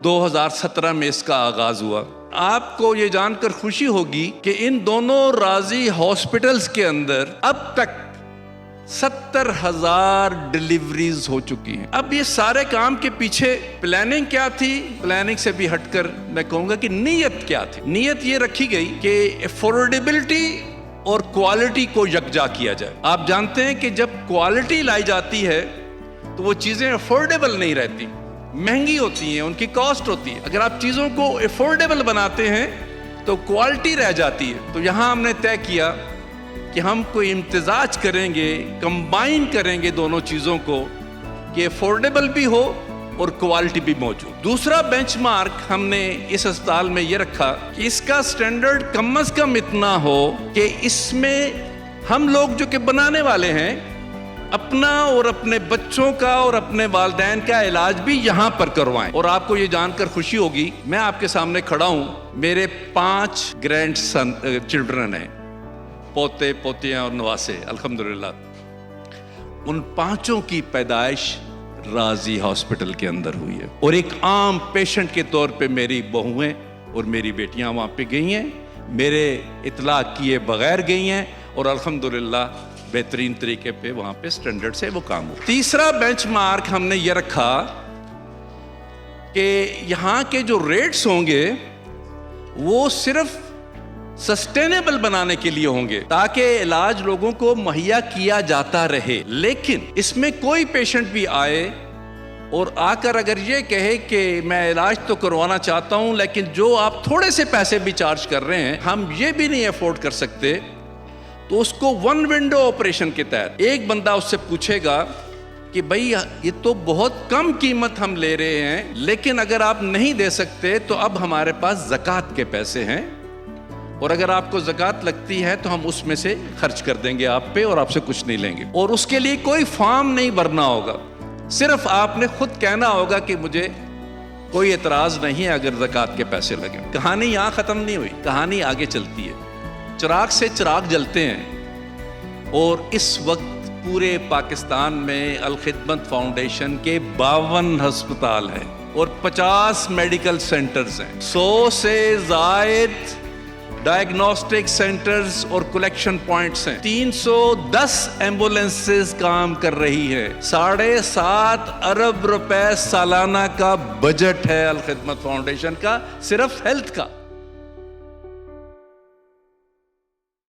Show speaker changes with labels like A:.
A: 2017 میں اس کا آغاز ہوا۔ آپ کو یہ جان کر خوشی ہوگی کہ ان دونوں راضی ہاسپٹلز کے اندر اب تک 70,000 ڈیلیوریز ہو چکی ہیں۔ اب یہ سارے کام کے پیچھے پلاننگ کیا تھی؟ پلاننگ سے بھی ہٹ کر میں کہوں گا کہ نیت کیا تھی؟ نیت یہ رکھی گئی کہ افورڈیبلٹی اور کوالٹی کو یکجا کیا جائے۔ آپ جانتے ہیں کہ جب کوالٹی لائی جاتی ہے تو وہ چیزیں افورڈیبل نہیں رہتی، مہنگی ہوتی ہیں، ان کی کاسٹ ہوتی ہے۔ اگر آپ چیزوں کو افورڈیبل بناتے ہیں تو کوالٹی رہ جاتی ہے۔ تو یہاں ہم نے طے کیا کہ ہم کوئی امتزاج کریں گے، کمبائن کریں گے دونوں چیزوں کو کہ افورڈیبل بھی ہو اور کوالٹی بھی موجود۔ دوسرا بینچ مارک ہم نے اس اسپتال میں یہ رکھا کہ اس کا سٹینڈرڈ کم از کم اتنا ہو کہ اس میں ہم لوگ جو کہ بنانے والے ہیں اپنا اور اپنے بچوں کا اور اپنے والدین کا علاج بھی یہاں پر کروائیں۔ اور آپ کو یہ جان کر خوشی ہوگی، میں آپ کے سامنے کھڑا ہوں، میرے 5 گرینڈ سن چلڈرن ہیں، پوتے پوتیاں اور نواسے، الحمدللہ۔ ان 5 کی پیدائش راضی ہاسپٹل کے اندر ہوئی ہے، اور ایک عام پیشنٹ کے طور پہ میری بہویں اور میری بیٹیاں وہاں پہ گئی ہیں، میرے اطلاع کیے بغیر گئی ہیں، اور الحمدللہ بہترین طریقے پہ وہاں پہ سٹینڈرڈ سے وہ کام ہو۔ تیسرا بینچ مارک ہم نے یہ رکھا کہ یہاں کے جو ریٹس ہوں گے وہ صرف سسٹینیبل بنانے کے لیے ہوں گے تاکہ علاج لوگوں کو مہیا کیا جاتا رہے۔ لیکن اس میں کوئی پیشنٹ بھی آئے اور آ کر اگر یہ کہے کہ میں علاج تو کروانا چاہتا ہوں لیکن جو آپ تھوڑے سے پیسے بھی چارج کر رہے ہیں ہم یہ بھی نہیں افورڈ کر سکتے، تو اس کو 1 ونڈو آپریشن کے تحت ایک بندہ اس سے پوچھے گا کہ بھائی یہ تو بہت کم قیمت ہم لے رہے ہیں، لیکن اگر آپ نہیں دے سکتے تو اب ہمارے پاس زکوٰۃ کے پیسے ہیں، اور اگر آپ کو زکوٰۃ لگتی ہے تو ہم اس میں سے خرچ کر دیں گے آپ پہ اور آپ سے کچھ نہیں لیں گے۔ اور اس کے لیے کوئی فارم نہیں بھرنا ہوگا، صرف آپ نے خود کہنا ہوگا کہ مجھے کوئی اعتراض نہیں ہے اگر زکوٰۃ کے پیسے لگیں۔ کہانی یہاں ختم نہیں ہوئی، کہانی آگے چلتی ہے۔ چراغ سے چراغ جلتے ہیں، اور اس وقت پورے پاکستان میں الخدمت فاؤنڈیشن کے 52 ہسپتال ہیں اور 50 میڈیکل سینٹرز ہیں، 100 سے زائد ڈائگنوسٹک سینٹرز اور کلیکشن پوائنٹس ہیں، 310 ایمبولینسز کام کر رہی ہے، 7.5 ارب روپے سالانہ کا بجٹ ہے الخدمت فاؤنڈیشن کا صرف ہیلتھ کا۔